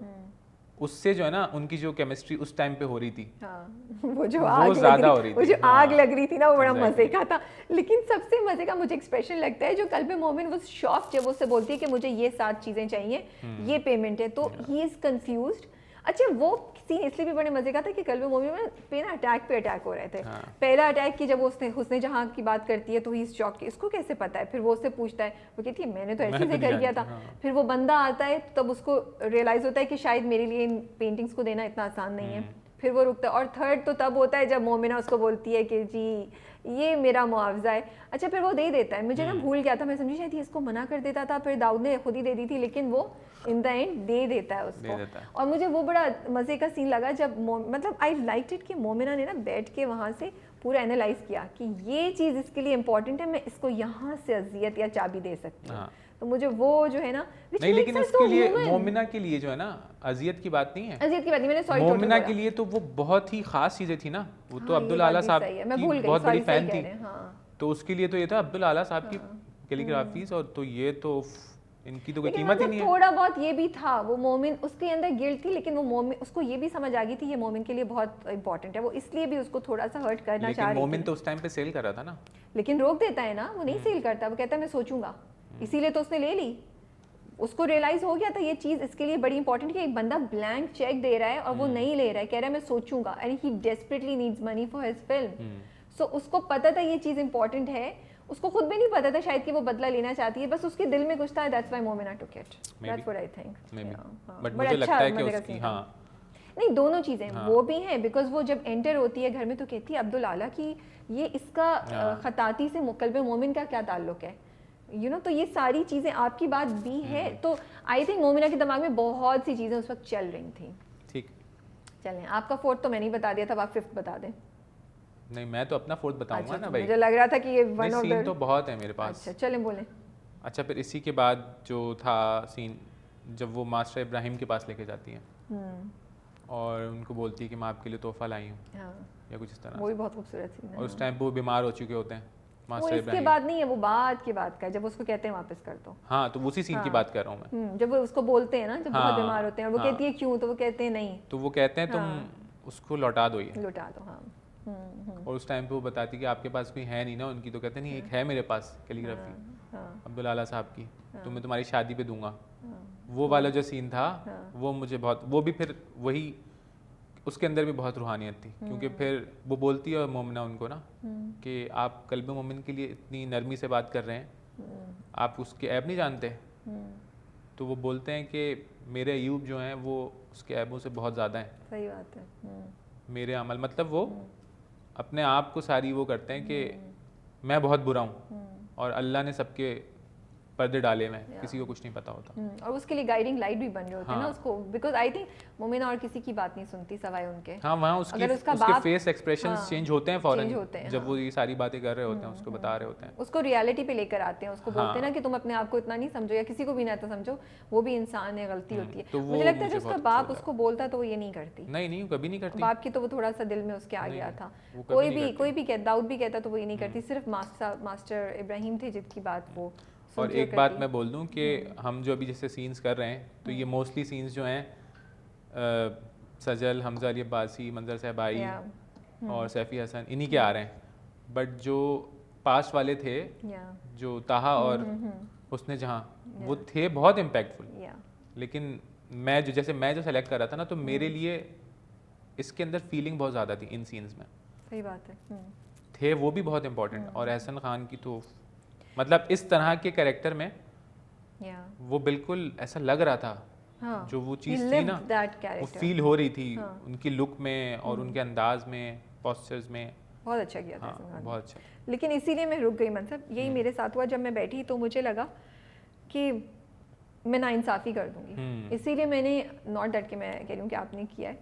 उससे जो है ना उनकी जो केमिस्ट्री उस टाइम पे हो रही थी हाँ, वो जो वो आग लग ज़्यादा हो रही रही वो थी, जो आग हाँ। लग रही थी ना, वो बड़ा Exactly. मजे का था। लेकिन सबसे मजे का मुझे एक्सप्रेशन लगता है जो कल्बे मोमिन वो शॉक जब उससे बोलती है कि मुझे ये 7 चीजें चाहिए, ये पेमेंट है, तो ही इज कंफ्यूज्ड। अच्छा, वो सीन इसलिए भी बड़े मजे का था कि कल्बे मोमिन में पे ना अटैक पे अटैक हो रहे थे। हाँ। पहला अटैक की जब उसने जहाँ की बात करती है तो ही इज शॉक, इसको कैसे पता है? फिर वो उससे पूछता है, वो कहती है मैंने तो ऐसे मैं से तो कर नहीं किया था। जानती, हाँ। फिर वो बंदा आता है तब उसको रियलाइज होता है कि शायद मेरे लिए इन पेंटिंग्स को देना इतना आसान नहीं है। फिर वो रुकता है और थर्ड तो तब होता है जब मोमिना उसको बोलती है कि जी ये मेरा मुआवजा है। अच्छा, फिर वो दे देता है, मुझे ना भूल गया था, मैं समझी शायद ये इसको मना कर देता था, फिर दाऊद ने खुद ही दे दी थी, लेकिन वो इन द एंड दे देता है उसको। दे देता है। और मुझे वो बड़ा मज़े का सीन लगा जब मतलब आई लाइक इट कि मोमिना ने ना बैठ के वहाँ से पूरा एनालाइज किया कि ये चीज़ इसके लिए इंपॉर्टेंट है, मैं इसको यहाँ से अजियत या चाबी दे सकती हूँ। हाँ। तो मुझे वो जो है ना नहीं, लेकिन उसके लिए मोमिना के लिए जो है ना अजियत की बात नहीं है, अजियत की बात नहीं, मैंने सॉरी मोमिना के लिए तो वो बहुत ही खास चीजें थी ना, वो तो हाँ, अब्दुल ये बात आला भी साहब सही है, मैं की भूल गई, बहुत बड़ी सॉरी, फैन सही थी, कह रहे हैं, हाँ। तो उसके लिए तो ये था अब्दुल आला साहब की कैलीग्राफीज, और तो ये तो इनकी तो कोई लेकिन कीमत ही मतलब नहीं है। थोड़ा बहुत ये भी था, वो मोमिन उसके अंदर गिल्ट थी, लेकिन वो मोमिन उसको ये भी समझ आ गई थी ये मोमिन के लिए बहुत इंपॉर्टेंट है, वो इसलिए भी उसको थोड़ा सा हर्ट करना चाह लेकिन रही मोमिन थी। तो उस टाइम पे सेल कर रहा था ना, लेकिन रोक देता है ना, वो नहीं सेल करता, वो कहता है मैं सोचूंगा, इसीलिए तो उसने ले ली। उसको रियलाइज हो गया था ये चीज़ इसके लिए बड़ी इंपॉर्टेंट है कि एक बंदा ब्लैंक चेक दे रहा है और वो नहीं ले रहा है, कह रहा है मैं सोचूंगा, and he desperately needs money for his film. So उसको पता था ये चीज़ इंपॉर्टेंट है, उसको खुद भी नहीं पता था शायद कि वो बदला लेना चाहती है, बस उसके दिल में कुछ था, that's why Momina took it, that's what I think. But मुझे लगता है कि उसकी हाँ नहीं, दोनों चीज़ें वो भी हैं, बिकॉज वो जब एंटर होती है घर में तो कहती है अब्दुल आला की ये इसका खताती से कल्बे मोमिन का क्या ताल्लुक है, तो ये सारी चीज़ें आपकी बात भी है। तो आई थिंक मोमिना के दिमाग में बहुत सी चीज़ें उस वक्त चल रही थी। ठीक, चलें, आपका फोर्थ तो मैंने ही बता दिया था, आप फिफ्थ बता दें। नहीं मैं तो अपना फोर्थ बताऊंगा अच्छा, ना भाई, मुझे लग रहा था कि ये वन ऑफ सीन द तो बहुत है मेरे पास। अच्छा चलें बोलें। अच्छा, फिर इसी के बाद जो था सीन जब वो मास्टर इब्राहिम के पास लेके जाती हैं और उनको बोलती है कि मैं आपके लिए तोहफा लाई हूँ, हाँ, या कुछ इस तरह वो भी बहुत खूबसूरत सीन है। और उस टाइम पे वो बीमार हो चुके होते हैं वो मास्टर इसके इब्राहिम। बाद नहीं है, वो बाद के बाद का है, जब उसको कहते हैं वापस कर दो। हाँ, तो उसी सीन की बात कर रहा हूँ मैं। जब वो उसको बोलते हैं ना, जब बहुत हाँ, बीमार होते हैं और वो हाँ। कहती है क्यों, तो वो कहते हैं नहीं, तो वो कहते हैं तुम उसको लौटा दो ये, लुटा दो। हाँ, और उस टाइम पे वो बताती कि आपके पास कोई है नहीं ना उनकी, तो कहते नहीं एक है मेरे पास कैलीग्राफी हाँ, अब्दुल आला साहब की, तो मैं तुम्हारी शादी पे दूंगा। वो वाला जो सीन था वो मुझे बहुत, वो भी फिर वही उसके अंदर भी बहुत रूहानियत थी, क्योंकि फिर वो बोलती है मोमिना उनको ना कि आप कल्बे मोमिन के लिए इतनी नरमी से बात कर रहे हैं, आप उसके ऐब नहीं जानते। तो वो बोलते हैं कि मेरे अयूब जो हैं वो उसके ऐबों से बहुत ज़्यादा हैं, सही बात है। मेरे अमल, मतलब वो अपने आप को सारी वो करते हैं कि मैं बहुत बुरा हूँ और अल्लाह ने सबके पर्दे डाले हुए हैं, किसी को कुछ नहीं पता होता। और उसके लिए गाइडिंग लाइट भी बन रहे होते हैं ना हाँ। उसको, बिकॉज आई थिंक मोमिना और किसी की बात नहीं सुनती सवाए उनके। हाँ, वहाँ अगर उसका उसके बाप- फेस एक्सप्रेशंस हाँ, चेंज होते हैं फौरन, change होते हैं, जब हाँ। वो ये सारी बातें कर रहे होते हैं, उसको बता रहे होते हैं। उसको रियलिटी पे लेकर आते हैं, उसको बोलते हैं हाँ। ना कि तुम अपने आप को इतना नहीं समझो या किसी को भी ना तो समझो, वो भी इंसान है, गलती होती है। तो वो मुझे लगता है मुझे जब उसका बहुत बाप अच्छा उसको बोलता है तो वो ये नहीं करती, नहीं नहीं, कभी नहीं करती। बाप की तो वो थोड़ा सा दिल में उसके आ गया था। वो कभी कोई नहीं भी करती। कोई भी कहता, दाऊद भी कहता तो वो ये नहीं करती, सिर्फ मास्टर इब्राहिम थे जिसकी बात वो और सुनती एक बात करती। मैं बोल दूं कि हम जो अभी जैसे सीन्स कर रहे हैं, तो ये मोस्टली सीन्स जो हैं सजल, हमजा अली अब्बासी, मंजर सहबाई Yeah. और सैफी हसन, इन्हीं के आ रहे हैं। बट जो पास्ट वाले थे, Yeah. जो ताहा और उसने जहाँ, वो थे बहुत इम्पैक्टफुल। Yeah. लेकिन मैं जो सेलेक्ट कर रहा था ना, तो मेरे लिए इसके अंदर फीलिंग बहुत ज़्यादा थी इन सीन्स में। सही बात है। थे वो भी बहुत इम्पोर्टेंट, और एहसन खान की तो मतलब इस तरह के कैरेक्टर में Yeah. वो बिल्कुल ऐसा लग रहा था, हाँ. जो वो He चीज़ थी lived ना, that वो character. फील हो रही थी हाँ. उनकी लुक में और उनके अंदाज में, पोस्चर्स में। बहुत अच्छा किया था हाँ, एहसन खान ने। बहुत अच्छा। लेकिन इसीलिए मैं रुक गई मनसब, यही मेरे साथ हुआ। जब मैं बैठी तो मुझे लगा कि मैं नाइंसाफ़ी कर दूंगी, इसीलिए मैंने नॉट डट के मैं कह रही हूँ कि आपने किया है,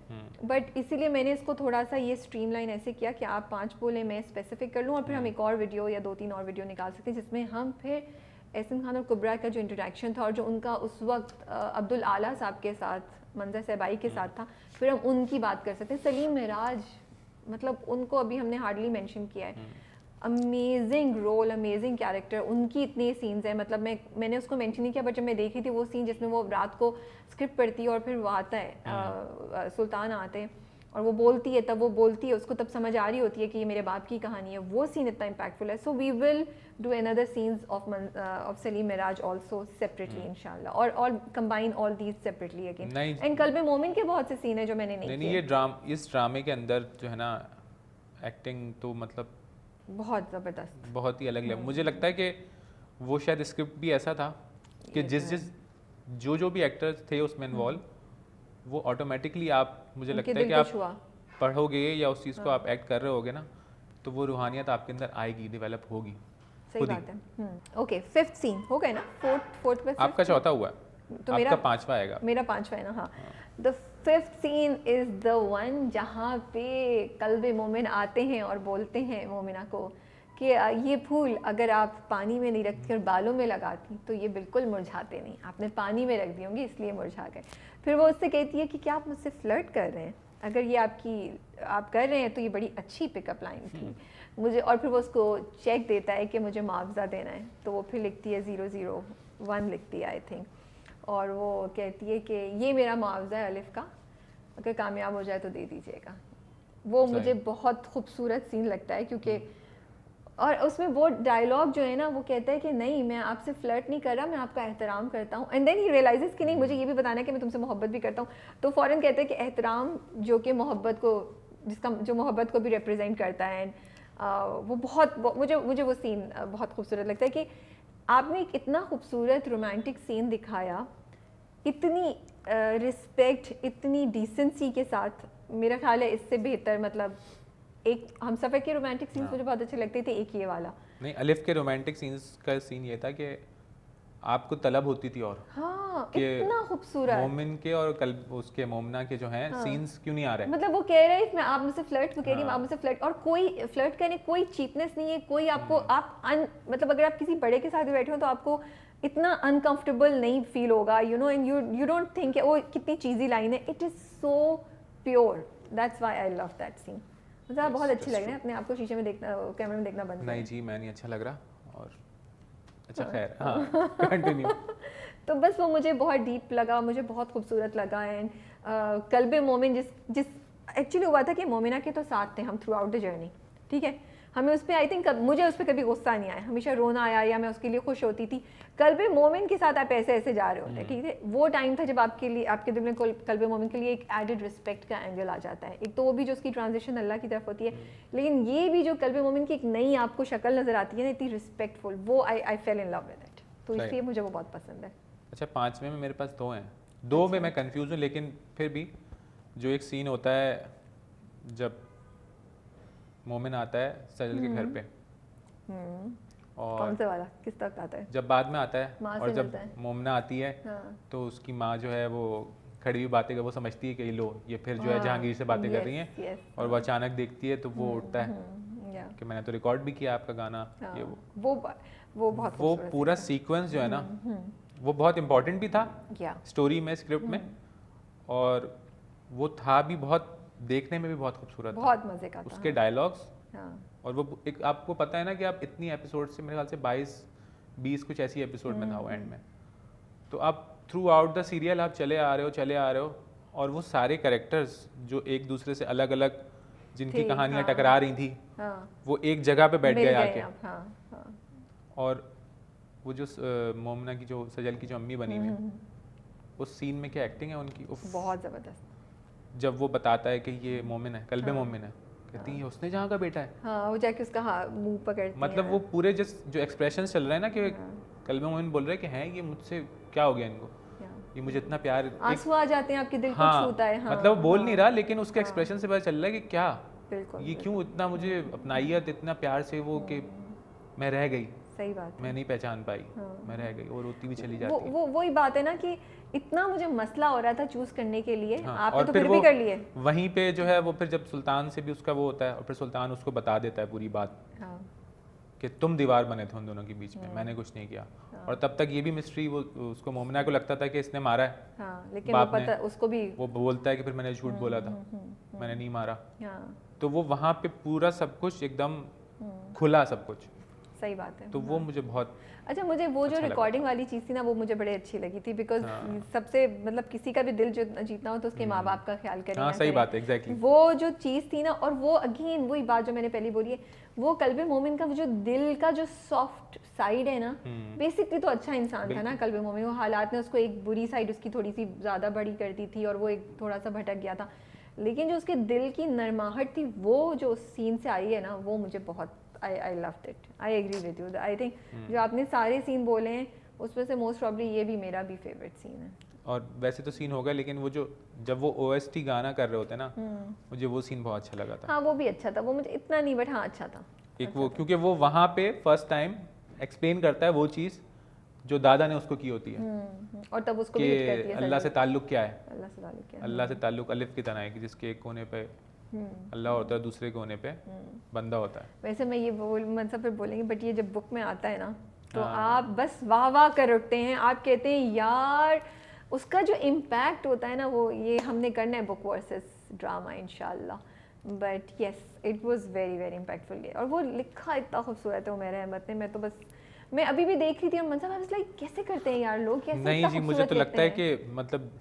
बट इसीलिए मैंने इसको थोड़ा सा ये स्ट्रीमलाइन ऐसे किया कि आप 5 बोले, मैं स्पेसिफिक कर लूँ, और फिर हम एक और वीडियो या 2-3 और वीडियो निकाल सकते हैं जिसमें हम फिर एहसन खान और कुबरा का जो इंटरेक्शन था और जो उनका उस वक्त अब्दुल आला साहब के साथ, मंजर सहबाई के साथ था, फिर हम उनकी बात कर सकते हैं। सलीम महराज, मतलब उनको अभी हमने हार्डली मेंशन किया है, अमेजिंग रोल, अमेजिंग कैरेक्टर, उनकी इतने सीन्स हैं, मतलब मैंने उसको मेंशन नहीं किया, बट जब मैं देखी थी वो सीन जिसमें वो रात को स्क्रिप्ट पढ़ती है और फिर वो आता है, सुल्तान आते हैं और वो बोलती है, तब वो बोलती है, उसको तब समझ आ रही होती है कि ये मेरे बाप की कहानी है, वो सीन इतना इम्पैक्टफुल है। So we will do another scenes of Saleem Maharaj also separately इंशाल्लाह, और combine all these separately again. And Qalb-e Momin के बहुत से सीन है जो मैंने नहीं ये इस ड्रामे के अंदर जो है ना, एक्टिंग तो मतलब बहुत ज़बरदस्त, बहुत ही अलग लेवल। मुझे लगता है कि वो शायद स्क्रिप्ट भी ऐसा था कि जो भी एक्टर्स थे उसमें इन्वॉल्व, वो ऑटोमेटिकली आप, मुझे लगता है कि आप पढ़ोगे या उस चीज़ को आप एक्ट कर रहे होगे ना, तो वो रूहानियत आपके अंदर आएगी, डेवलप होगी। सही बात है। ओके, 5th सीन हो गए ना, फोर्थ पे आपका चौथा हुआ है, तो आपका 5वां आएगा। मेरा 5वां है ना। हाँ, the 5th scene is the one जहाँ पे कल्बे मोमिन आते हैं और बोलते हैं मोमिना को कि ये फूल अगर आप पानी में नहीं रख कर बालों में लगाती तो ये बिल्कुल मुरझाते नहीं, आपने पानी में रख दी होंगी इसलिए मुरझा गए। फिर वो उससे कहती है कि क्या आप मुझसे फ्लर्ट कर रहे हैं, अगर ये आप कर रहे हैं तो ये बड़ी अच्छी पिकअप लाइन थी मुझे। और फिर वो उसको चेक देता है कि मुझे मुआवजा देना है, तो वो फिर लिखती है 001 लिखती है आई थिंक, और वो कहती है कि ये मेरा मुआवजा है अलिफ का, अगर कामयाब हो जाए तो दे दीजिएगा। वो मुझे बहुत खूबसूरत सीन लगता है, क्योंकि और उसमें वो डायलॉग जो है ना, वो कहता है कि नहीं मैं आपसे फ्लर्ट नहीं कर रहा, मैं आपका एहतराम करता हूँ। एंड देन ही रियलाइजेस कि नहीं, मुझे ये भी बताना है कि मैं तुमसे मोहब्बत भी करता हूँ। तो फ़ौरन कहते हैं कि एहतराम जो कि मोहब्बत को, जो मोहब्बत को भी रिप्रेजेंट करता है। वो बहुत मुझे वो सीन बहुत खूबसूरत लगता है कि आपने एक इतना खूबसूरत रोमांटिक सीन दिखाया, इतनी रिस्पेक्ट, इतनी डिसेंसी के साथ। मेरा ख्याल है इससे बेहतर, मतलब एक हम सफ़र के रोमांटिक सीन्स मुझे बहुत अच्छे लगते थे, एक ये वाला नहीं। अलिफ के रोमांटिक सीन्स का सीन ये था कि आपको तलब होती थी, और हाँ इतना खूबसूरत मोमिन के और उसके मोमना के जो हैं सीन्स क्यों नहीं आ रहे, मतलब वो कह रहे हैं मैं आप मुझसे फ्लर्ट, वो कह रही है आप मुझसे फ्लर्ट, और कोई फ्लर्ट करने कोई चीपनेस नहीं है, कोई आपको आप मतलब अगर आप किसी बड़े के साथ भी बैठे हो तो आपको इतना अनकंफर्टेबल नहीं फील होगा, you know, and you don't think वो कितनी चीज़ी लाइन है। It is so pure, that's why I love that scene. मुझे आप बहुत अच्छे लग रहे हैं, अपने आप को शीशे में देखना, कैमरे में देखना बंद नहीं जी, मैं नहीं अच्छा लग रहा, और अच्छा खैर हाँ कंटिन्यू। तो बस वो मुझे बहुत डीप लगा, मुझे बहुत खूबसूरत लगा। एंड कल्बे मोमिन जिस एक्चुअली हुआ था कि मोमिना के तो साथ थे हम थ्रू आउट द जर्नी, ठीक है, हमें उस पर आई थिंक मुझे उस पर कभी गुस्सा नहीं आया, हमेशा रोना आया या मैं उसके लिए खुश होती थी। कल्बे मोमिन के साथ आप ऐसे जा रहे होते, ठीक है, वो टाइम था जब आपके लिए, आपके दिल में कल्बे मोमिन के लिए एक एडेड रिस्पेक्ट का एंगल आ जाता है। एक तो वो भी जो उसकी ट्रांजिशन अल्लाह की तरफ होती है, लेकिन ये भी जो कल्बे मोमिन की एक नई आपको शक्ल नज़र आती है ना, इतनी रिस्पेक्टफुल, वो I fell in love with it, तो इसलिए मुझे वो बहुत पसंद है। अच्छा, 5वें में मेरे पास 2 हैं, 2 में मैं कंफ्यूज हूँ, लेकिन फिर भी जो एक सीन होता है जब मोमिन आता है सजल के घर पे, और कौन सा वाला किस तक आता है, जब बाद में आता है, और जब मोमिना आती है तो उसकी माँ जो है वो खड़ी हुई बातें कर, वो समझती है कि लो ये फिर जो है जहांगीर से बातें कर रही हैं, और वो अचानक देखती है तो वो उठता है कि मैंने तो रिकॉर्ड भी किया आपका गाना, ये वो बहुत वो पूरा सीक्वेंस जो है ना, वो बहुत इम्पोर्टेंट भी था स्टोरी में, स्क्रिप्ट में, और वो था भी बहुत, देखने में भी बहुत खूबसूरत, बहुत मजे का था उसके डायलॉग्स। और वो एक आपको पता है ना कि आप इतनी एपिसोड से, मेरे ख्याल से 22-20 कुछ ऐसी एपिसोड में था वो एंड में, तो आप थ्रू आउट द सीरियल आप चले आ रहे हो, और वो सारे कैरेक्टर्स जो एक दूसरे से अलग अलग जिनकी थी, कहानियां हाँ। टकरा रही थी, हाँ, वो एक जगह पे बैठ मिल गए गए आके। अब, हाँ, हाँ। और वो जो मोमना की जो सजल की जो अम्मी बनी हुई है, उस सीन में क्या एक्टिंग है उनकी, उफ। बहुत जबरदस्त। जब वो बताता है कि ये मोमिन है, कल्बे हाँ। मोमिन है, कहती है उसने जहाँ का बेटा है। हाँ, वो जाके उसका मुंह पकड़ती मतलब हैं। वो पूरे जो एक्सप्रेशन चल रहे हैं ना कि हाँ। कल्बे मोमिन बोल रहे हैं कि हैं ये मुझसे क्या हो गया इनको, हाँ। ये मुझे इतना प्यार आंसू आ जाते हैं, आपके दिल को हाँ, छूता है। हाँ, मतलब वो बोल हाँ, नहीं रहा, लेकिन उसके हाँ। एक्सप्रेशन से पता चल रहा है कि क्या बिल्कुल, ये बिल्कुल। क्यों इतना मुझे अपनाइयत इतना प्यार से वो कि मैं रह गई, सही बात है। मैं नहीं पहचान पाई, हाँ। मैं रह गई, और रोती भी चली वो जाती है। वो वही बात है ना कि इतना मुझे मसला हो रहा था चूज करने के लिए, हाँ, आपने और तो फिर फिर भी वो कर लिए। वहीं पे जो है वो फिर जब सुल्तान से भी उसका वो होता है, और फिर सुल्तान उसको बता देता है पूरी बात हाँ, कि तुम दीवार बने थे उन दोनों के बीच में, मैंने कुछ नहीं किया। और तब तक ये भी मिस्ट्री, वो उसको मोमिना को लगता था कि इसने मारा है, हाँ, लेकिन वो बाप ने। पता उसको भी। वो बोलता है कि फिर मैंने झूठ बोला था, मैंने नहीं मारा। हाँ, तो वो वहाँ पे पूरा सब कुछ एकदम खुला सब कुछ, सही बात है। तो वो मुझे बहुत अच्छा, मुझे वो जो अच्छा लगा रिकॉर्डिंग वाली चीज़ थी ना, वो मुझे बड़े अच्छी लगी थी, बिकॉज हाँ। सबसे मतलब किसी का भी दिल जो जीतना हो तो उसके माँ बाप का ख्याल करें हाँ, ना सही करें। बात है, एग्जैक्टली। वो जो चीज़ थी ना, और वो अगेन वही बात जो मैंने पहले बोली है, वो कल्बे मोमिन का वो जो दिल का जो सॉफ्ट साइड है ना, बेसिकली तो अच्छा इंसान था ना कल्बे मोमिन। वो हालात ने उसको एक बुरी साइड उसकी थोड़ी सी ज़्यादा बड़ी कर दी थी, और वो एक थोड़ा सा भटक गया था, लेकिन जो उसके दिल की नरमाहट थी, वो जो उस सीन से आई है ना, वो मुझे बहुत I loved it. I agree with you. I think जो आपने सारे सीन बोले हैं उसमें से मोस्ट प्रॉब्ली ये भी मेरा भी फेवरेट सीन है। और वैसे तो सीन होगा, लेकिन वो जो जब वो OST गाना कर रहे होते हैं ना, मुझे वो सीन बहुत अच्छा लगा था। हाँ, वो भी अच्छा था, वो मुझे इतना नहीं, बट हाँ अच्छा था। एक वो, क्योंकि वो वहाँ पे फर्स्ट टाइम एक्सप्लेन करता है वो चीज़ जो दादा ने उसको की होती है, और तब उसको भी हिट करती कि है अल्लाह से ताल्लुक क्या है, अल्लाह से ताल्लुक क्या है। अल्लाह से ताल्लुक अलिफ की तरह है कि जिसके एक कोने पे अल्लाह होता है, दूसरे कोने पे बंदा होता है। वैसे मैं ये मतलब फिर बोलेंगे, बट ये जब बुक में आता है ना, तो हाँ। आप बस वाह वाह कर उठते हैं, आप कहते हैं यार उसका जो इम्पैक्ट होता है ना, वो ये हमने करना है बुक वर्सेस ड्रामा इंशाल्लाह, but yes it was very very impactful. और वो लिखा इतना खूबसूरत है उमैर अहमद ने, मैं तो बस मैं अभी भी देख रही थी और मन साहब लाइक कैसे करते हैं यार लोग, कैसे नहीं इतना जी, मुझे खूबसूरत तो लगता है लिखते हैं। कि मतलब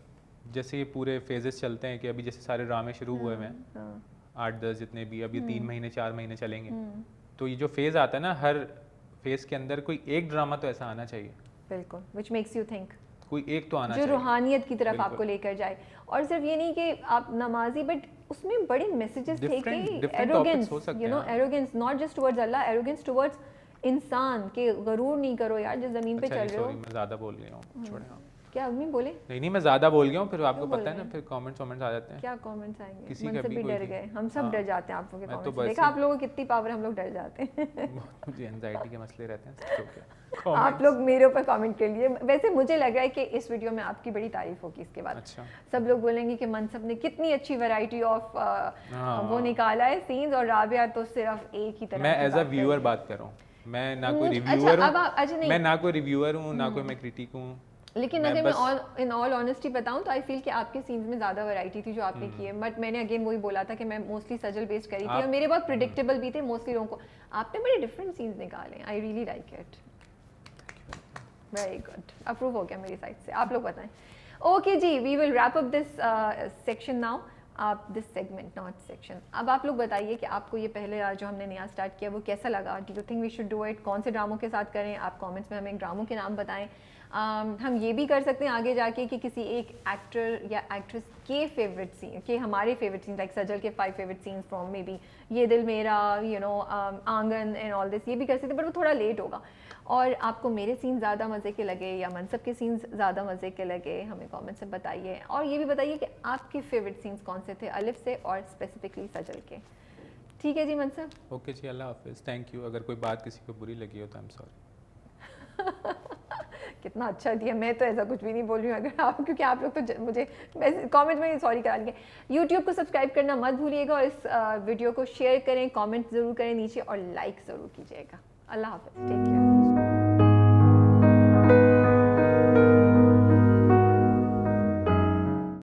जैसे ये पूरे फेजेस चलते हैं कि अभी जैसे सारे ड्रामे शुरू हुए हैं, हाँ, 8-10 जितने भी, अब ये 3 महीने 4 महीने चलेंगे, तो ये जो फेज आता है ना, हर फेज के अंदर कोई एक ड्रामा तो ऐसा आना चाहिए, बिल्कुल, which makes you think, कोई एक तो आना जो चाहिए रूहानियत की तरफ बिल्कुल। आपको लेकर जाए। और सिर्फ ये नहीं कि आप नमाजी, बट उसमें बड़े मैसेजेस थे कि different एरोगेंस, topics हो सकते यू नो, हैं। Arrogance not just towards Allah, arrogance towards इंसान, के गरूर नहीं करो यार जिस जमीन पे अच्छा चल जी, रहे सॉरी हो। मैं ज़्यादा बोल गया हूँ, छोड़ें आप। क्या आदमी बोले, नहीं मैं ज़्यादा बोल गया हूँ, फिर आपको क्यों बोल पता है रहे ना, फिर कमेंट्स आ जाते हैं। क्या कमेंट्स आएंगे, किसी मन का से भी भी कोई डर भी। गए, हम सब हाँ। डर जाते हैं आप लोगों के मैं तो कमेंट्स से। बस देखा आप लोगों की कितनी पावर, हम लोग डर जाते हैं। मुझे एंजाइटी के मसले रहते हैं, सच हो गया। आप लोग मेरे ऊपर कमेंट कर लिए। वैसे मुझे लग रहा है कि इस वीडियो में आपकी बड़ी तारीफ होगी इसके बाद। अच्छा। सब लोग बोलेंगे कि मनसब ने कितनी अच्छी वैरायटी ऑफ हाँ। वो निकाला है सीन्स, और राबिया तो सिर्फ एक ही तरह मैं की एज अ बात कर व्यूअर रही है। बात कर रहा हूँ, मैं ना कोई अच्छा, रिव्यूअर अब अच्छा हूँ, नहीं, मैं ना कोई रिव्यूअर हूँ, ना कोई मैं क्रिटिक हूँ, लेकिन मैं अगर बस मैं इन ऑल ऑनेस्टी बताऊं तो आई फील कि आपके सीन्स में ज़्यादा वैरायटी थी जो आपने की है। बट मैंने अगेन वही बोला था कि मैं मोस्टली सजल बेस्ड करी थी, और मेरे बहुत प्रिडिक्टेबल भी थे मोस्टली लोगों को। आपने बड़े डिफरेंट सीन्स निकाले, I really like it, very good, approve हो गया मेरी साइड से। आप लोग बताएं। ओके जी, we will wrap up this section now, आप दिस सेगमेंट नॉट सेक्शन। अब आप लोग बताइए कि आपको ये पहले जो हमने नया स्टार्ट किया वो कैसा लगा, do you think we should do it, कौन से ड्रामों के साथ करें, आप कमेंट्स में हमें ड्रामों के नाम बताएं। हम ये भी कर सकते हैं आगे जाके कि किसी एक एक्टर या एक्ट्रेस के फेवरेट सीन, के हमारे फेवरेट सीन, लाइक सजल के 5 favourite scenes from may be ये दिल मेरा, यू नो, आंगन एंड ऑल दिस, ये भी कर सकते हैं, बट वो थोड़ा लेट होगा। और आपको मेरे सीन ज़्यादा मज़े के लगे या मनसब के सीन्स ज़्यादा मज़े के लगे, हमें कमेंट्स में बताइए। और ये भी बताइए कि आपके फेवरेट सीन्स कौन से थे अलिफ से और स्पेसिफिकली सजल के। ठीक है जी मनसब। ओके जी, अल्लाह हाफिज़, थैंक यू। अगर कोई बात किसी को बुरी लगी हो तो आई एम सॉरी। कितना अच्छा दिया, मैं तो ऐसा कुछ भी नहीं बोल रही हूँ अगर आप, क्योंकि आप लोग तो मुझे कमेंट में सॉरी करा लिए। यूट्यूब को सब्सक्राइब करना मत भूलिएगा, और इस वीडियो को शेयर करें, कमेंट ज़रूर करें नीचे, और लाइक ज़रूर कीजिएगा। अल्लाह हाफिज़, टेक केयर।